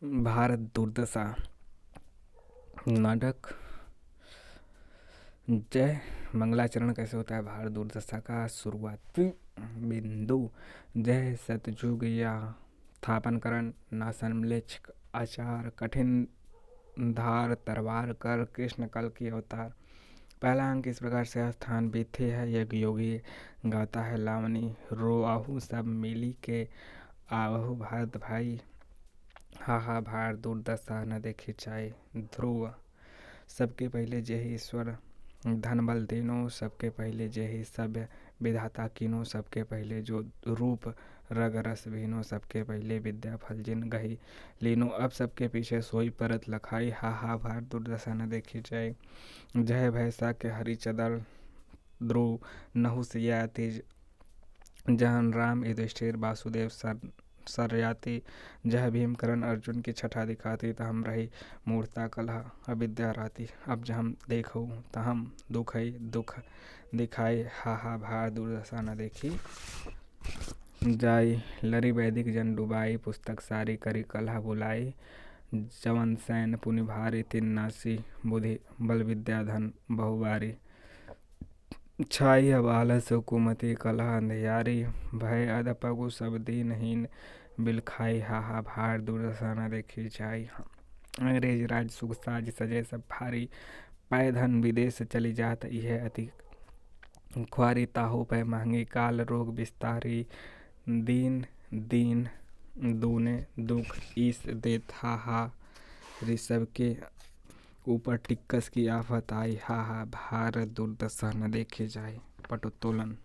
भारत दुर्दशा नाटक। जय मंगलाचरण कैसे होता है भारत दुर्दशा का शुरुआती बिंदु। जय सतयुग या थापनकरण नासन म्लेच्छ आचार कठिन धार तरवार कर कृष्ण कल की अवतार। पहला अंक इस प्रकार से स्थान बीते है। एक योगी गाता है लावनी रोआहू सब मिली के आवहु भारत भाई। हा हा भार दुर्दशा न देखी चाहे ध्रुव। सबके पहले जय ईश्वर धन बल तीनों। सबके पहले जय सभ्य विधाता कीनो। सबके पहले जो रूप रग रस भीनो। सबके पहले विद्या फल जिन गही लीनो। अब सबके पीछे सोई परत लखाई। हा हा भार दुर्दशा न देखी जाए। जय भैसा के हरिचदर ध्रुव नहुस या तेज जहन राम युधिष्ठिर वासुदेव सरयाति। जह भीम करण अर्जुन की छठा दिखाती। तहम रही मूर्ता कलह अविद्या राती। अब जहम देखो तहम दुख दुख दिखाई। हा हा भार दुर्दशा न देखी जाई। लरी वैदिक जन डुबाई पुस्तक सारी करी कलह बुलाई। जवन सैन पुनि भारी तिन नासी बुद्धि बल विद्या धन बहुबारी। छाई अब आलस कुमति कलह अंधियारी। भय अधपगु सब दीनहीन बिल खाई। हा हा भार दुर्दशा न देखी जाई। अंग्रेज राज सुख साज सजे सब भारी। पै धन विदेश चली जात यह अति ख्वारी। ताहू पै महंगी काल रोग विस्तारी। दीन दीन दूने दुख ईस देत। हा हा ऋषभ के ऊपर टिक्कस की आफत आई। हा हा भारत दुर्दशा न देखे जाए। पटोत्तोलन।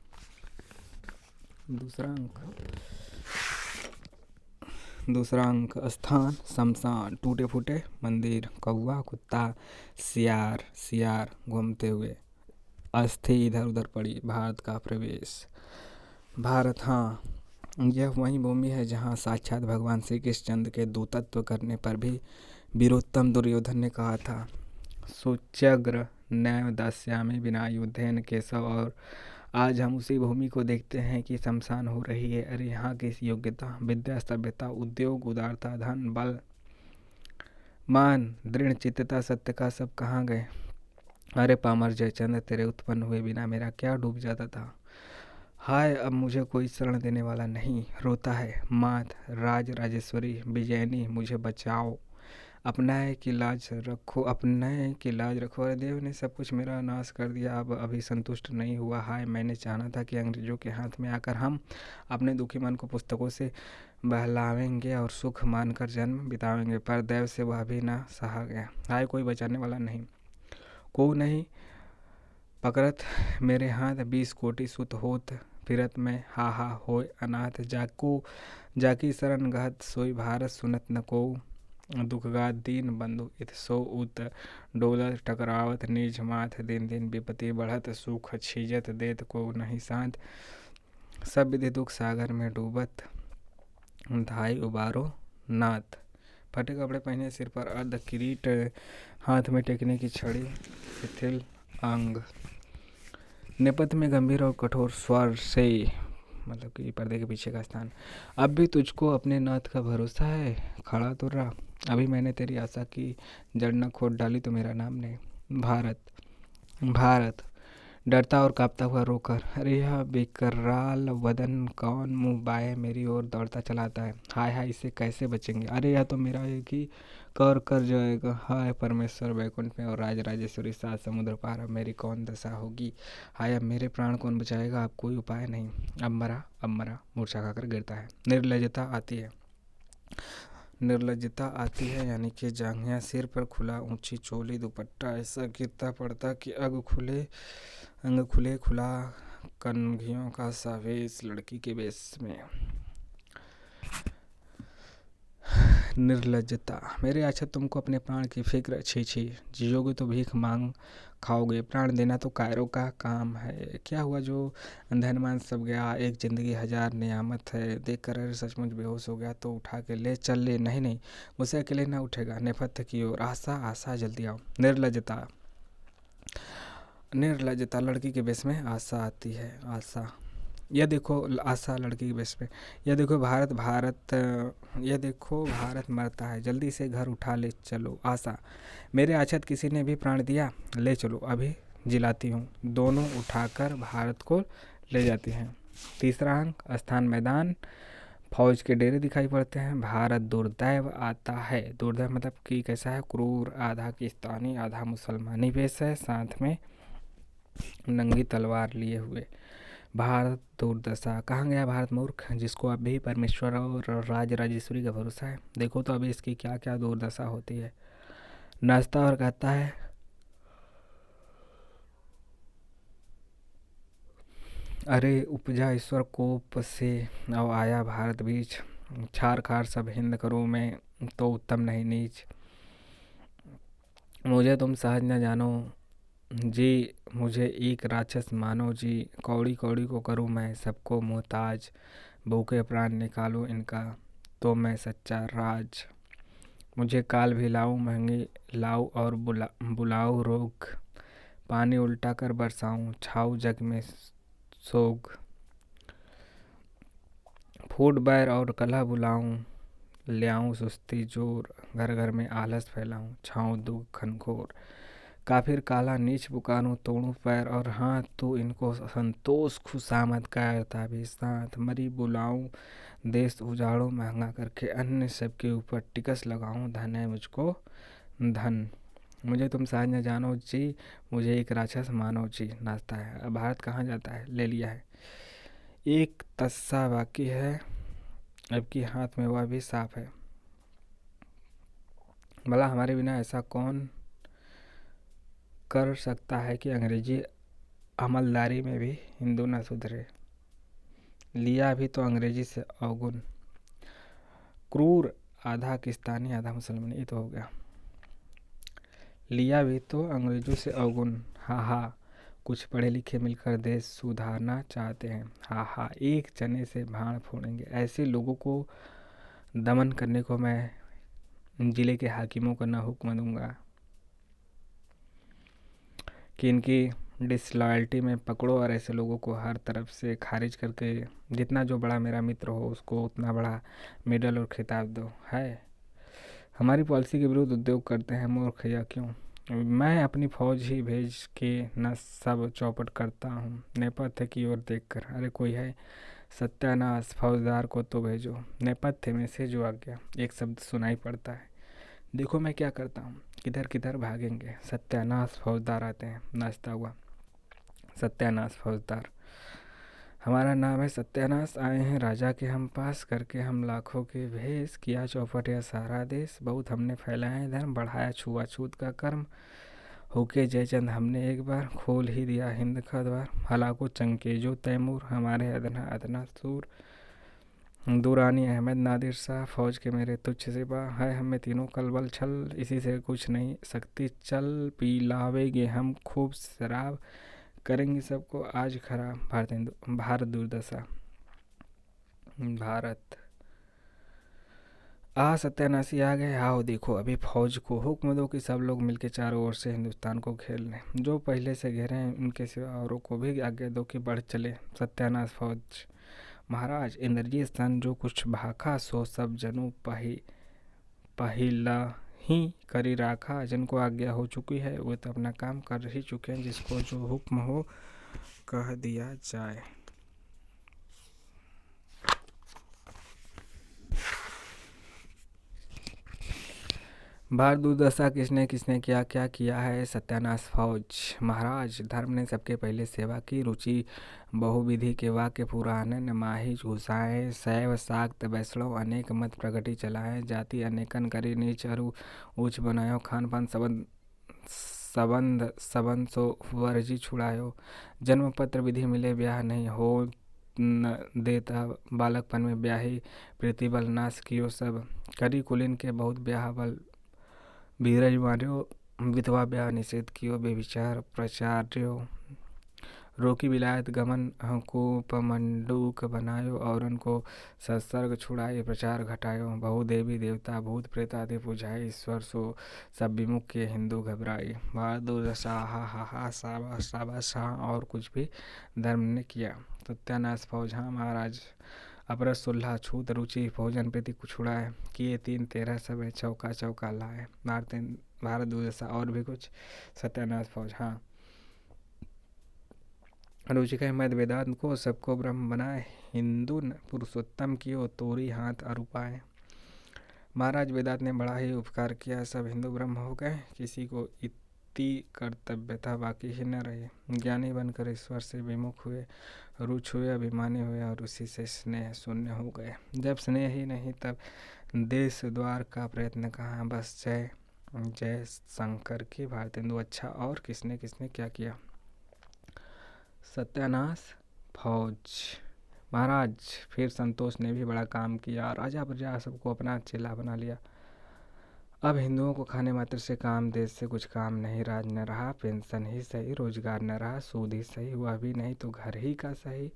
दूसरा अंक स्थान शमशान टूटे फूटे मंदिर कौवा कुत्ता सियार सियार घूमते हुए अस्थि इधर उधर पड़ी। भारत का प्रवेश। भारत हाँ यह वही भूमि है जहाँ साक्षात भगवान श्री कृष्णचंद्र के दूतत्व करने पर भी वीरोत्तम दुर्योधन ने कहा था सुच्यग्र नैव दास्यामि बिना युद्धेन केशव। और आज हम उसी भूमि को देखते हैं कि शमशान हो रही है। अरे यहाँ की योग्यता विद्या सभ्यता उद्योग उदारता धन बल मान दृढ़ चित्तता सत्य का सब कहाँ गए। अरे पामर जयचंद्र तेरे उत्पन्न हुए बिना मेरा क्या डूब जाता था। हाय अब मुझे कोई शरण देने वाला नहीं। रोता है मात राज राजेश्वरी विजयनी मुझे बचाओ। अपनाए की लाज रखो अपनाए की लाज रखो। अरे देव ने सब कुछ मेरा नाश कर दिया अब अभी संतुष्ट नहीं हुआ। हाय मैंने चाहा था कि अंग्रेजों के हाथ में आकर हम अपने दुखी मन को पुस्तकों से बहलावेंगे और सुख मानकर जन्म बितावेंगे। पर देव से वह भी ना सहा गया। हाय कोई बचाने वाला नहीं को नहीं पकड़त मेरे हाथ 20 कोटि सुत होत फिरत में। हा हा होय अनाथ जाको जाकी शरण गहत सोई भारत सुनत न को। दुखगा दीन बंधु इत सो उत डोलत टकरावत निज माथ। दिन दिन विपत्ति बढ़त सुख छीजत देत को नहीं साथ। सब विधि दुख सागर में डूबत धाई उबारो नाथ। फटे कपड़े पहने सिर पर अर्ध किरीट हाथ में टेकने की छड़ी शिथिल अंग। नेपथ्य में गंभीर और कठोर स्वर से मतलब कि पर्दे के पीछे का स्थान। अब भी तुझको अपने नाथ का भरोसा है खड़ा तो रहा। अभी मैंने तेरी आशा की जड़ न खोद डाली तो मेरा नाम नहीं। भारत भारत डरता और कांपता हुआ रोकर। अरे यह बेकराल वदन कौन मुंह बाए मेरी ओर दौड़ता चलाता है। हाय हाय इससे कैसे बचेंगे। अरे यह तो मेरा एक ही कर जाएगा। हाय परमेश्वर वैकुंठ में और राज राजेश्वरी सात समुद्र पार अब मेरी कौन दशा होगी। हाय अब मेरे प्राण कौन बचाएगा। अब कोई उपाय नहीं। अब मरा मूर्छा खाकर गिरता है। निर्लजता आती है निर्लजता आती है यानी कि जांघिया सिर पर खुला ऊंची चोली दुपट्टा ऐसा गिरता पड़ता कि अंग खुले खुला कन्घियों का सावेश लड़की के बेस में। निर्लजता मेरे अच्छा तुमको अपने प्राण की फिक्र छी छी। जियोगे तो भीख मांग खाओगे। प्राण देना तो कायरों का काम है। क्या हुआ जो धनमान सब गया एक ज़िंदगी हजार नियामत है। देख कर अरे सचमुच बेहोश हो गया तो उठा के ले चल ले। नहीं नहीं मुझसे अकेले ना उठेगा। नेपथ्य की ओर आशा आशा जल्दी आओ। निर्लजता निर्लजता लड़की के बेस में आशा आती है। आशा यह देखो आशा लड़की की बेस पे, यह देखो भारत मरता है, जल्दी से घर उठा ले चलो। आशा, मेरे अछत किसी ने भी प्राण दिया, ले चलो अभी जिलाती हूँ। दोनों उठाकर भारत को ले जाती हैं। तीसरा अंक, स्थान मैदान, फौज के डेरे दिखाई पड़ते हैं। भारत दुर्दैव आता है, दुर्दैव मतलब कि कैसा है, क्रूर, आधा किस्तानी आधा मुसलमानी वेश है, साथ में नंगी तलवार लिए हुए। भारत दुर्दशा, कहाँ गया भारत मूर्ख, जिसको अभी परमेश्वर और राज राजेश्वरी का भरोसा है। देखो तो अभी इसकी क्या क्या दुर्दशा होती है। नाचता और कहता है, अरे उपजा ईश्वर कोप से, अब आया भारत बीच। छार खार सब हिंद करूँ मैं, तो उत्तम नहीं नीच। मुझे तुम सहज न जानो जी, मुझे एक राक्षस मानो जी। कौड़ी कौड़ी को करूँ मैं सबको मोहताज, भूखे प्राण निकालूं इनका, तो मैं सच्चा राज। मुझे काल भी लाऊं महंगी लाऊं, और बुलाऊं रोग, पानी उल्टा कर बरसाऊं, छाऊं जग में सोग। फूट बैर और कलह बुलाऊं, ले आऊं सुस्ती जोर, घर घर में आलस फैलाऊं, छाऊं दुख घनघोर। काफिर काला नीच पुकारूं, तोड़ूं पैर और हाथ, तू इनको संतोष खुशामद करता भी साथ। मरी बुलाऊं देश उजाड़ूं महंगा करके, अन्य सबके ऊपर टिकस लगाऊं, धन है मुझको धन। मुझे तुम सहज न जानो जी, मुझे एक राक्षस मानो जी। नाचता है, अब भारत कहाँ जाता है, ले लिया है। एक तस्सा बाकी है, अब की हाथ में वह भी साफ है। भला हमारे बिना ऐसा कौन कर सकता है कि अंग्रेजी अमलदारी में भी हिंदू न सुधरे। लिया भी तो अंग्रेजी से अवगुण, क्रूर, आधा किस्तानी आधा मुसलमानी, ये तो हो गया। लिया भी तो अंग्रेजों से अवगुण, हा हा, कुछ पढ़े लिखे मिलकर देश सुधारना चाहते हैं, हा हा, एक चने से भाड़ फोड़ेंगे। ऐसे लोगों को दमन करने को मैं जिले के हाकिमों को न हुक्म दूंगा कि इनकी डिसलॉयल्टी में पकड़ो और ऐसे लोगों को हर तरफ से खारिज करके जितना जो बड़ा मेरा मित्र हो उसको उतना बड़ा मेडल और खिताब दो। है, हमारी पॉलिसी के विरुद्ध उद्योग करते हैं मूर्ख, या क्यों। मैं अपनी फौज ही भेज के न सब चौपट करता हूँ। नेपथ्य की ओर देखकर, अरे कोई है, सत्यानाश, फौजदार को तो भेजो। नेपथ्य में से जो आ गया एक शब्द सुनाई पड़ता है, देखो मैं क्या करता हूँ, किधर किधर भागेंगे। सत्यानाश, फौजदार आते हैं नाचता हुआ। सत्यानाश फौजदार, हमारा नाम है सत्यानाश, आए हैं राजा के हम पास, करके हम लाखों के भेष, किया चौपट या सारा देश। बहुत हमने फैलाया धर्म, बढ़ाया छुआछूत का कर्म, होके जयचंद हमने एक बार, खोल ही दिया हिंद का द्वार। हलाको चंकेजो तैमूर, हमारे अदना अदना सूर। दुरानी अहमद नादिर शाह, फौज के मेरे तुच्छ सिपाह, है हमें तीनों कलबल छल, इसी से कुछ नहीं सकती चल। पिलावेंगे हम खूब शराब, करेंगे सबको आज खराब। भारत दुर्दशा, भारत सत्यानाशी आ गए, आओ देखो अभी फौज को हुक्म दो कि सब लोग मिलकर चारों ओर से हिंदुस्तान को घेर लें। जो पहले से घेरे हैं उनके सिवा औरों को भी आगे दो कि बढ़ चले। सत्यानाश फौज, महाराज इंद्रजीत सन जो कुछ भाखा, सो सब जनु पहिला ही करी राखा। जिनको आज्ञा हो चुकी है वो तो अपना काम कर ही चुके हैं, जिसको जो हुक्म हो कह दिया जाए। भारत दुर्दशा, किसने किसने क्या क्या किया है। सत्यानाश फौज, महाराज धर्म ने सबके पहले सेवा की, रुचि बहुविधि के वाक्य पुराने न माही घुसाए। शैव शाक्त वैष्णव अनेक मत प्रगति चलाए, जाति अनेकन करी नीच अरु ऊंच बनायो। खान पान सबंध सो वर्जी छुड़ायो। जन्म पत्र विधि मिले ब्याह नहीं हो न देता, बालकपन में ब्याही प्रीतिबल नाश कियो सब। करी कुलीन के बहुत ब्याह बल बीरज मार्यो, विधवा ब्याह निषेध कियो। बेविचार प्रचार्यो, रोकी विलायत गमन को पमंडूक बनायो, औरन को सत्सर्ग छुड़ाए प्रचार घटायो। बहु देवी देवता भूत प्रेत आदि पूजाए, ईश्वर सो सब विमुख के हिंदू घबराई। बहादुर शाह हा हा शाबाश और कुछ भी धर्म ने किया। सत्यानाश फौज हाँ महाराज अपरस सुल्हा छूत रुचि भोजन प्रति छुड़ाए, किए 3-13 सब चौका चौका लाए। भारत दुर्दशा और भी कुछ। सत्यानाश फौज हाँ रुचिका मद वेदांत को सबको ब्रह्म बनाए, हिंदू पुरुषोत्तम कियो तोरी हाथ अरुपाए। महाराज वेदांत ने बड़ा ही उपकार किया, सब हिंदू ब्रह्म हो गए, किसी को इति कर्तव्य था बाकी ही न रहे। ज्ञानी बनकर ईश्वर से विमुख हुए, रुच हुए, अभिमानी हुए और उसी से स्नेह शून्य हो गए। जब स्नेह ही नहीं तब देश द्वार का प्रयत्न कहाँ। बस जय जय शंकर की। भारत हिंदू अच्छा और किसने किसने क्या किया। सत्यानाश फौज महाराज फिर संतोष ने भी बड़ा काम किया, राजा प्रजा सबको अपना चेला बना लिया। अब हिंदुओं को खाने मात्र से काम, देश से कुछ काम नहीं, राज न रहा, पेंशन ही सही, रोजगार न रहा, सूद ही सही, हुआ भी नहीं तो घर ही का सही।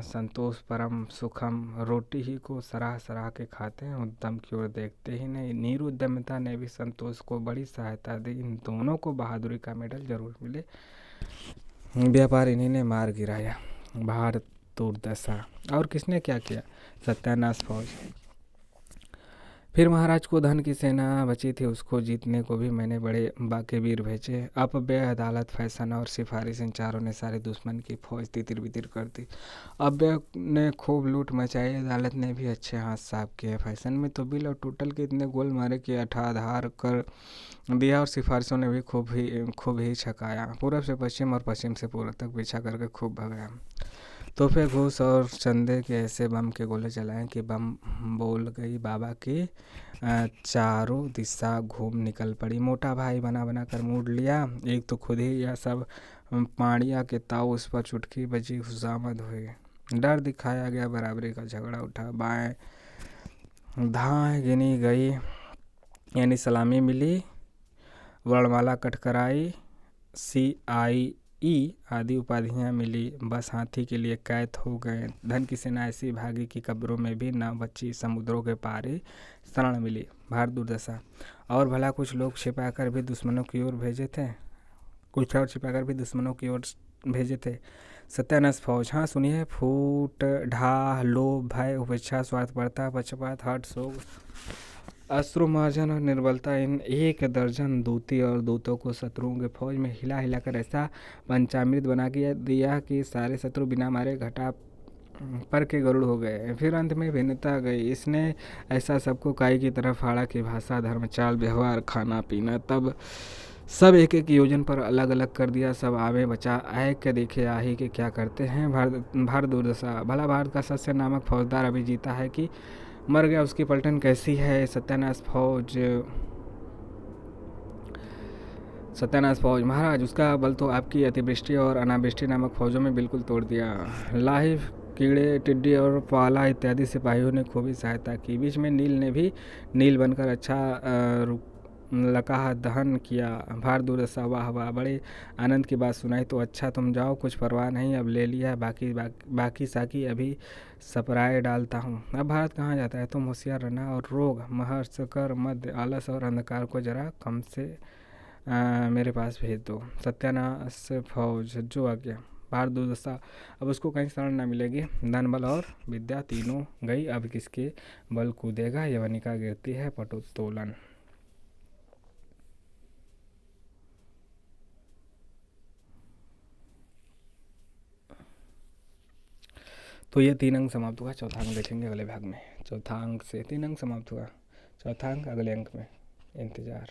संतोष परम सुखम, रोटी ही को सराह सराह के खाते हैं, उद्यम की ओर देखते ही नहीं। निरुद्यमता ने भी संतोष को बड़ी सहायता दी। इन दोनों को बहादुरी का मेडल जरूर मिले। व्यापार इन्हीं ने मार गिराया। भारत दुर्दशा और किसने क्या किया। सत्यानाश फौज। फिर महाराज को धन की सेना बची थी, उसको जीतने को भी मैंने बड़े बाके वीर भेजे। अपव्यय अदालत फैशन और सिफारिश इन चारों ने सारे दुश्मन की फौज तितिर बितिर कर दी। अपव्यय ने खूब लूट मचाई, अदालत ने भी अच्छे हाथ साफ किए। फैशन में तो बिल और टोटल के इतने गोल मारे कि अठाधार कर दिया और सिफारिशों ने भी खूब ही छकाया। पूरब से पश्चिम और पश्चिम से पूर्व तक पीछा करके खूब भगाया। तोहफे घूस और चंदे के ऐसे बम के गोले चलाए कि बम बोल गई बाबा की चारों दिशा घूम निकल पड़ी। मोटा भाई बना बना कर मूड लिया, एक तो खुद ही यह सब पाड़िया के ताऊ उस पर चुटकी बजी खुशामद हुई। डर दिखाया गया, बराबरी का झगड़ा उठा। बाएं धाएं गिनी गई यानी सलामी मिली, वर्णमाला कटकराई, CIE आदि उपाधियां मिली। बस हाथी के लिए कैद हो गए। धन की सेना ऐसी भागी कि कब्रों में भी न बची, समुद्रों के पार ही शरण मिली। भारत दुर्दशा और भला कुछ लोग छिपाकर भी दुश्मनों की ओर भेजे थे, कुछ और छिपाकर भी दुश्मनों की ओर भेजे थे। सत्यानाश फौज हाँ सुनिए। फूट ढाह लोभ भय उपेक्षा स्वार्थपरता पक्षपात हठ शोक अश्रुमार्जन और निर्बलता, इन 1 दर्जन दूती और दूतों को शत्रुओं के फौज में हिला हिलाकर ऐसा पंचामृत बना दिया कि सारे शत्रु बिना मारे घटा पर के गरुड़ हो गए। फिर अंत में भिन्नता गई। इसने ऐसा सबको काई की तरह फाड़ा कि भाषा धर्म चाल व्यवहार खाना पीना तब सब एक एक योजन पर अलग अलग कर दिया। सब आवे बचा आए के देखे आही के क्या करते हैं। भारत दुर्दशा भला भारत का सस्य नामक फौजदार अभी जीता है कि मर गया, उसकी पलटन कैसी है। सत्यानाश फौज महाराज उसका बल तो आपकी अतिवृष्टि और अनावृष्टि नामक फौजों में बिल्कुल तोड़ दिया। लाहिव कीड़े टिड्डी और पाला इत्यादि सिपाहियों ने खूबी सहायता की। बीच में नील ने भी नील बनकर अच्छा लकाह दहन किया। भारत दुर्दशा वाह वाह बड़े आनंद की बात सुनाई तो अच्छा तुम जाओ, कुछ परवाह नहीं, अब ले लिया, बाकी साकी अभी सपराए डालता हूँ। अब भारत कहाँ जाता है, तुम होशियार रहना और रोग महर्ष कर मध्य आलस और अंधकार को जरा कम से मेरे पास भेज दो। सत्यानाश फौज जो आ गया। भारत दुर्दशा अब उसको कहीं शरण न मिलेगी। धन बल और विद्या तीनों गई, अब किसके बल कूदेगा। यवनिका गिरती है पटोत्तोलन। तो ये 3 अंक समाप्त हुआ। चौथा अंक देखेंगे अगले भाग में। चौथा अंक से 3 अंक समाप्त हुआ, चौथा अंक अगले अंक में। इंतज़ार।